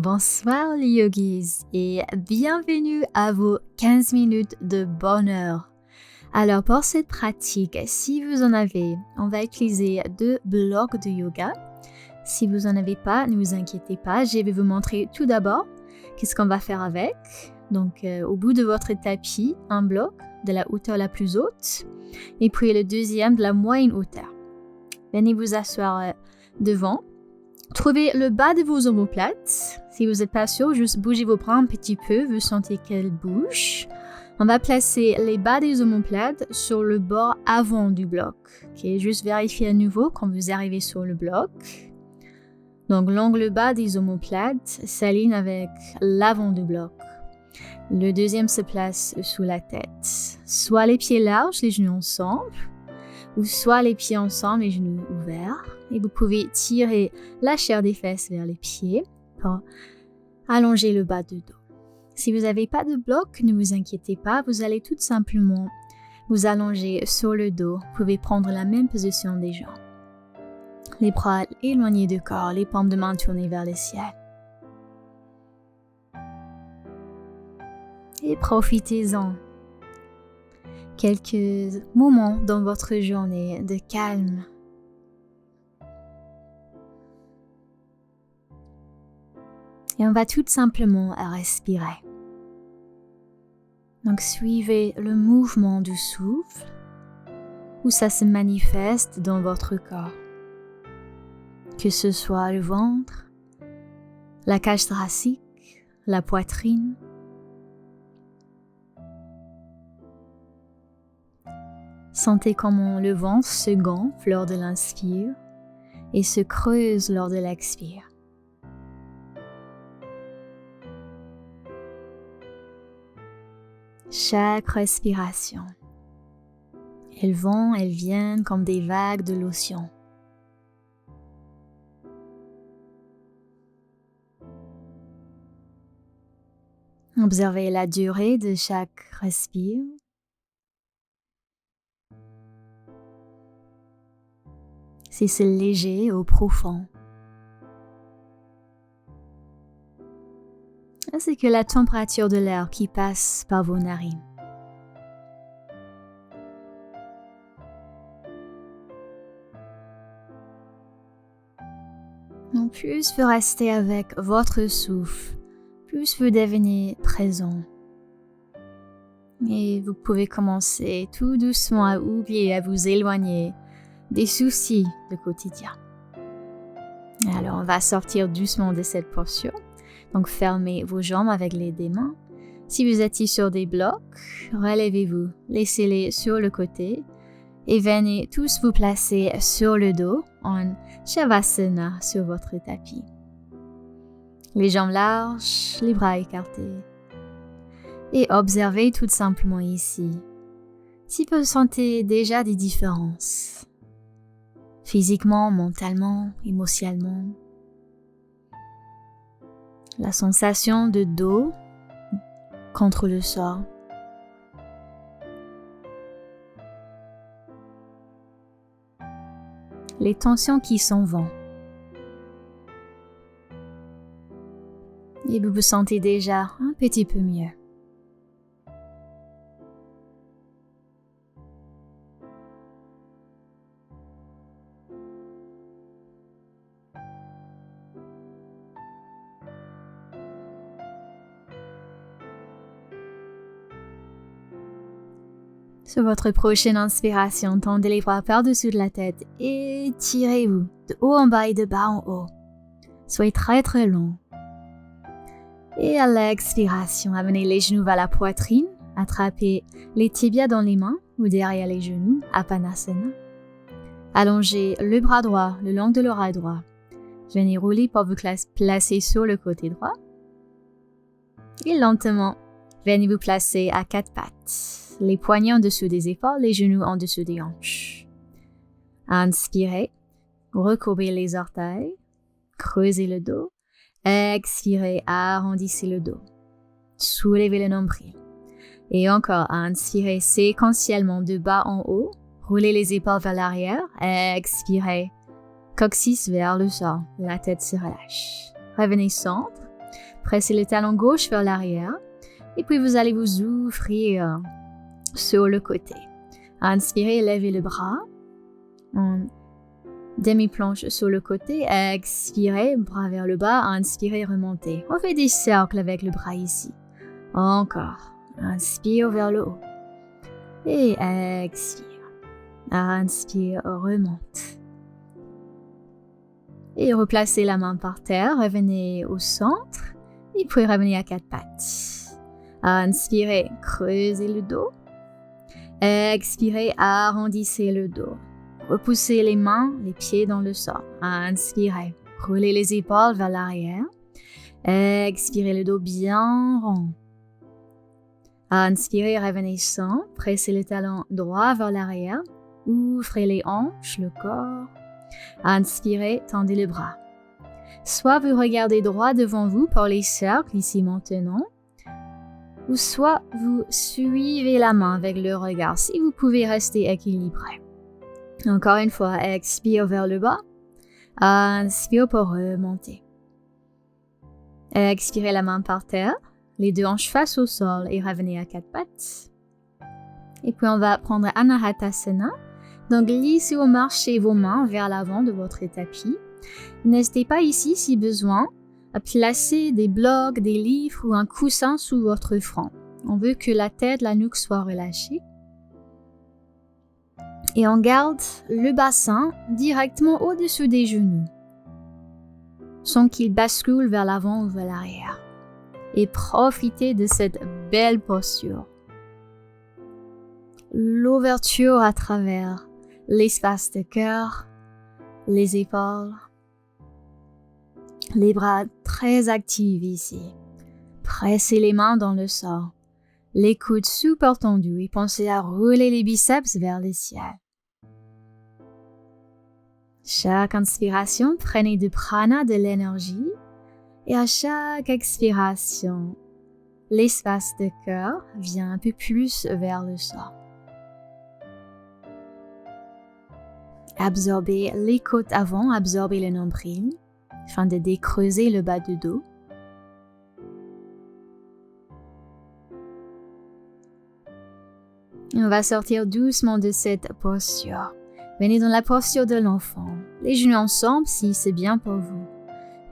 Bonsoir les yogis et bienvenue à vos 15 minutes de bonheur. Alors pour cette pratique, si vous en avez, on va utiliser 2 blocs de yoga. Si vous n'en avez pas, ne vous inquiétez pas, je vais vous montrer tout d'abord qu'est-ce qu'on va faire avec. Donc au bout de votre tapis, un bloc de la hauteur la plus haute et puis le deuxième de la moyenne hauteur. Venez vous asseoir devant. Trouvez le bas de vos omoplates. Si vous n'êtes pas sûr, juste bougez vos bras un petit peu, vous sentez qu'elles bougent. On va placer les bas des omoplates sur le bord avant du bloc. Okay? Juste vérifiez à nouveau quand vous arrivez sur le bloc. Donc l'angle bas des omoplates s'aligne avec l'avant du bloc. Le deuxième se place sous la tête. Soit les pieds larges, les genoux ensemble, ou soit les pieds ensemble, les genoux ouverts. Et vous pouvez tirer la chair des fesses vers les pieds pour allonger le bas du dos. Si vous n'avez pas de bloc, ne vous inquiétez pas, vous allez tout simplement vous allonger sur le dos. Vous pouvez prendre la même position des jambes. Les bras éloignés du corps, les paumes de main tournées vers le ciel. Et profitez-en. Quelques moments dans votre journée de calme. Et on va tout simplement respirer. Donc suivez le mouvement du souffle, où ça se manifeste dans votre corps. Que ce soit le ventre, la cage thoracique, la poitrine. Sentez comment le ventre se gonfle lors de l'inspire et se creuse lors de l'expire. Chaque respiration, elles vont, elles viennent comme des vagues de l'océan. Observez la durée de chaque respire. Si c'est léger ou profond. Ainsi que la température de l'air qui passe par vos narines. En plus vous restez avec votre souffle, plus vous devenez présent. Et vous pouvez commencer tout doucement à oublier, à vous éloigner des soucis du quotidien. Alors on va sortir doucement de cette posture. Donc fermez vos jambes avec les deux mains. Si vous êtes sur des blocs, relevez-vous, laissez-les sur le côté et venez tous vous placer sur le dos en Shavasana sur votre tapis. Les jambes larges, les bras écartés. Et observez tout simplement ici si vous sentez déjà des différences. Physiquement, mentalement, émotionnellement. La sensation de dos contre le sol. Les tensions qui s'en vont. Et vous vous sentez déjà un petit peu mieux. Sur votre prochaine inspiration, tendez les bras par-dessus de la tête et tirez-vous de haut en bas et de bas en haut. Soyez très très long. Et à l'expiration, amenez les genoux vers la poitrine, attrapez les tibias dans les mains ou derrière les genoux, Apanasana. Allongez le bras droit le long de l'oreille droit. Venez rouler pour vous placer sur le côté droit. Et lentement, venez vous placer à 4 pattes. Les poignets en dessous des épaules, les genoux en dessous des hanches. Inspirez, recourbez les orteils, creusez le dos. Expirez, arrondissez le dos. Soulevez le nombril. Et encore, inspirez séquentiellement de bas en haut. Roulez les épaules vers l'arrière. Expirez, coccyx vers le sol. La tête se relâche. Revenez centre. Pressez le talon gauche vers l'arrière. Et puis vous allez vous ouvrir sur le côté. Inspirez, levez le bras. En demi-planche sur le côté. Expirez, bras vers le bas. Inspirez, remontez. On fait des cercles avec le bras ici. Encore. Inspire vers le haut. Et expire. Inspire, remonte. Et replacez la main par terre. Revenez au centre. Et puis revenez à quatre pattes. Inspirez, creusez le dos. Expirez, arrondissez le dos. Repoussez les mains, les pieds dans le sol. Inspirez, roulez les épaules vers l'arrière. Expirez le dos bien rond. Inspirez, revenez centre. Pressez le talon droit vers l'arrière. Ouvrez les hanches, le corps. Inspirez, tendez les bras. Soit vous regardez droit devant vous pour les cercles ici maintenant, ou soit vous suivez la main avec le regard si vous pouvez rester équilibré. Encore une fois, expire vers le bas. Inspire pour remonter. Expirez la main par terre, les deux hanches face au sol et revenez à quatre pattes. Et puis on va prendre Anahatasana. Donc glissez ou marchez vos mains vers l'avant de votre tapis. N'hésitez pas ici, si besoin, à placer des blocs, des livres ou un coussin sous votre front. On veut que la tête, la nuque soient relâchées. Et on garde le bassin directement au-dessus des genoux, sans qu'il bascule vers l'avant ou vers l'arrière. Et profitez de cette belle posture. L'ouverture à travers l'espace de cœur, les épaules, les bras très actifs ici. Pressez les mains dans le sol, les coudes super tendus et pensez à rouler les biceps vers le ciel. Chaque inspiration, prenez du prana, de l'énergie, et à chaque expiration, l'espace de cœur vient un peu plus vers le sol. Absorbez les côtes avant, absorbez le nombril, afin de décreuser le bas du dos. On va sortir doucement de cette posture. Venez dans la posture de l'enfant. Les genoux ensemble si c'est bien pour vous.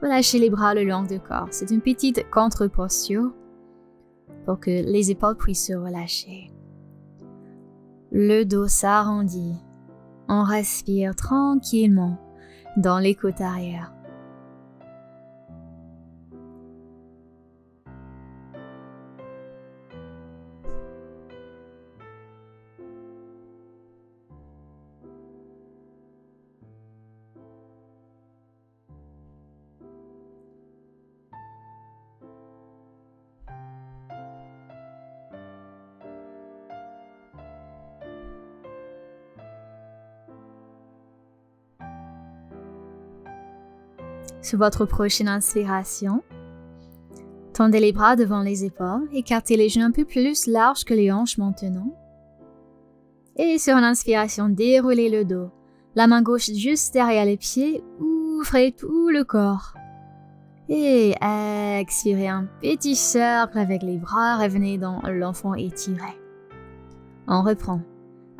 Relâchez les bras le long du corps. C'est une petite contre-posture pour que les épaules puissent se relâcher. Le dos s'arrondit. On respire tranquillement dans les côtes arrière. Sur votre prochaine inspiration, tendez les bras devant les épaules, écartez les genoux un peu plus larges que les hanches maintenant. Et sur une inspiration, déroulez le dos. La main gauche juste derrière les pieds, ouvrez tout le corps. Et expirez un petit cercle avec les bras, revenez dans l'enfant étiré. On reprend.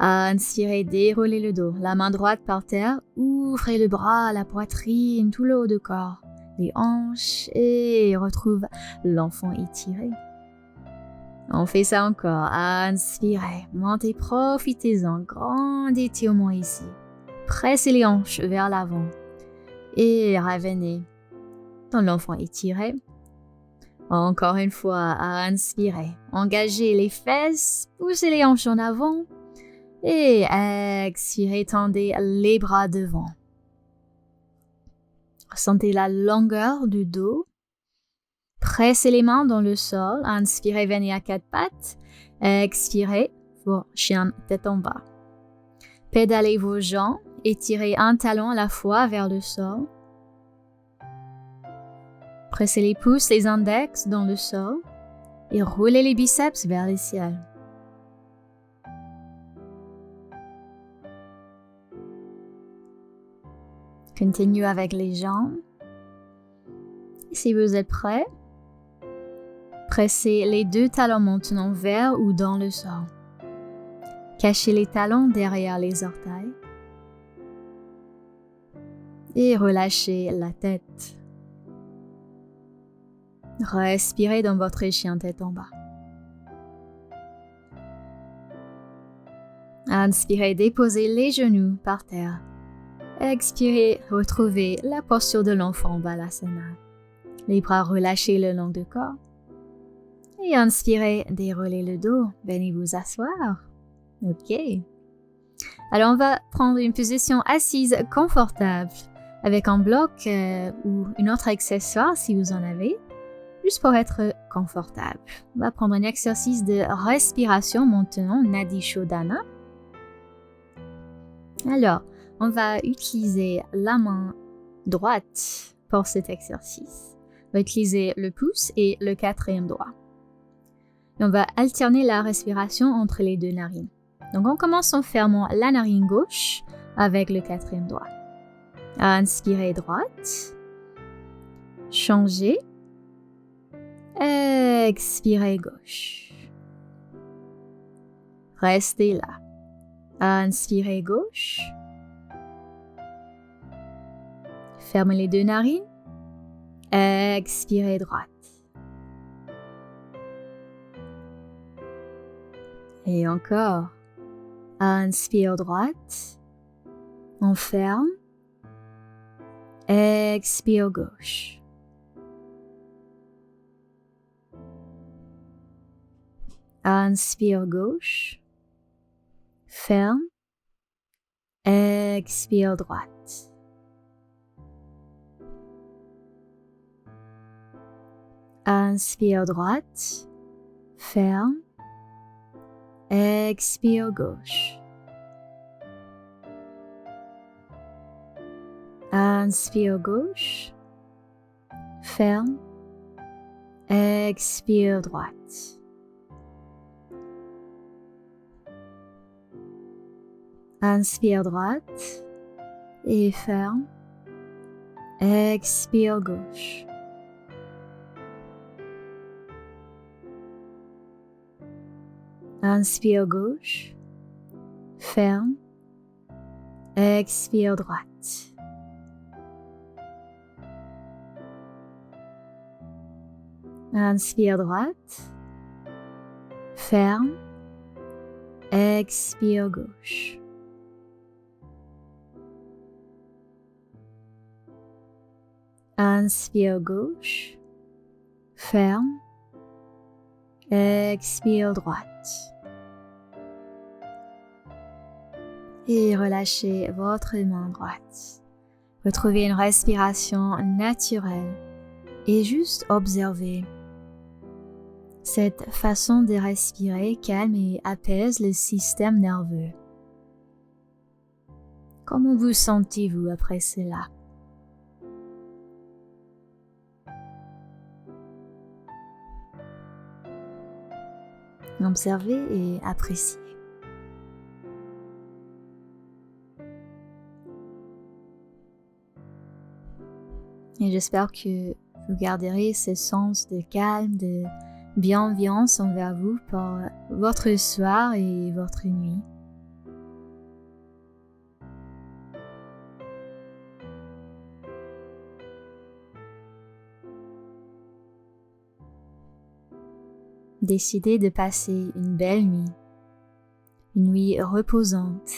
Inspirez, déroulez le dos, la main droite par terre, ouvrez le bras, la poitrine, tout le haut du corps, les hanches et retrouve l'enfant étiré. On fait ça encore. Inspirez, montez, profitez-en, grand étirement ici. Pressez les hanches vers l'avant et revenez dans l'enfant étiré. Encore une fois, inspirez, engagez les fesses, poussez les hanches en avant. Et expirez, tendez les bras devant. Ressentez la longueur du dos. Pressez les mains dans le sol. Inspirez, venez à quatre pattes. Expirez, vos chien tête en bas. Pédalez vos jambes. Étirez un talon à la fois vers le sol. Pressez les pouces, les index dans le sol. Et roulez les biceps vers le ciel. Continuez avec les jambes. Si vous êtes prêts, Pressez les deux talons maintenant vers ou dans le sol. Cachez les talons derrière les orteils. Et relâchez la tête. Respirez dans votre chien tête en bas. Inspirez, déposez les genoux par terre. Expirez, retrouvez la posture de l'enfant Balasana. Les bras relâchés le long du corps. Et inspirez, déroulez le dos. Venez vous asseoir. Ok. Alors on va prendre une position assise confortable avec un bloc ou une autre accessoire si vous en avez, juste pour être confortable. On va prendre un exercice de respiration maintenant, Nadi Shodhana. Alors, on va utiliser la main droite pour cet exercice. On va utiliser le pouce et le quatrième doigt. Et on va alterner la respiration entre les deux narines. Donc, on commence en fermant la narine gauche avec le quatrième doigt. Inspirez droite. Changez. Expirez gauche. Restez là. Inspirez gauche. Fermez les deux narines. Expirez droite. Et encore. Inspire droite. On ferme. Expire gauche. Inspire gauche. Ferme. Expire droite. Inspire droite. Ferme. Expire gauche. Inspire gauche. Ferme. Expire droite. Inspire droite et ferme. Expire gauche. Inspire gauche. Ferme. Expire droite. Inspire droite. Ferme. Expire gauche. Inspire gauche. Ferme. Expire droite. Et relâchez votre main droite. Retrouvez une respiration naturelle et juste observez. Cette façon de respirer calme et apaise le système nerveux. Comment vous sentez-vous après cela? Observez et appréciez. Et j'espère que vous garderez ce sens de calme, de bienveillance envers vous pour votre soir et votre nuit. Décidez de passer une belle nuit, une nuit reposante.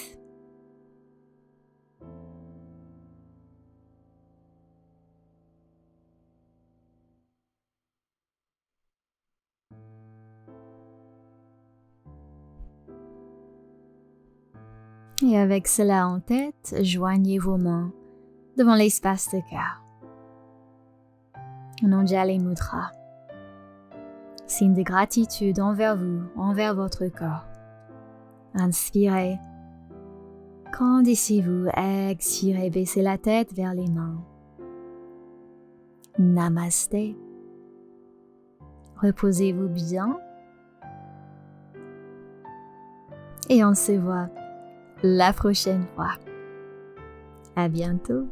Et avec cela en tête, joignez vos mains devant l'espace de cœur. Anjali Mudra. Signe de gratitude envers vous, envers votre corps. Inspirez. Grandissez-vous, expirez, baissez la tête vers les mains. Namasté. Reposez-vous bien. Et on se voit la prochaine fois. À bientôt.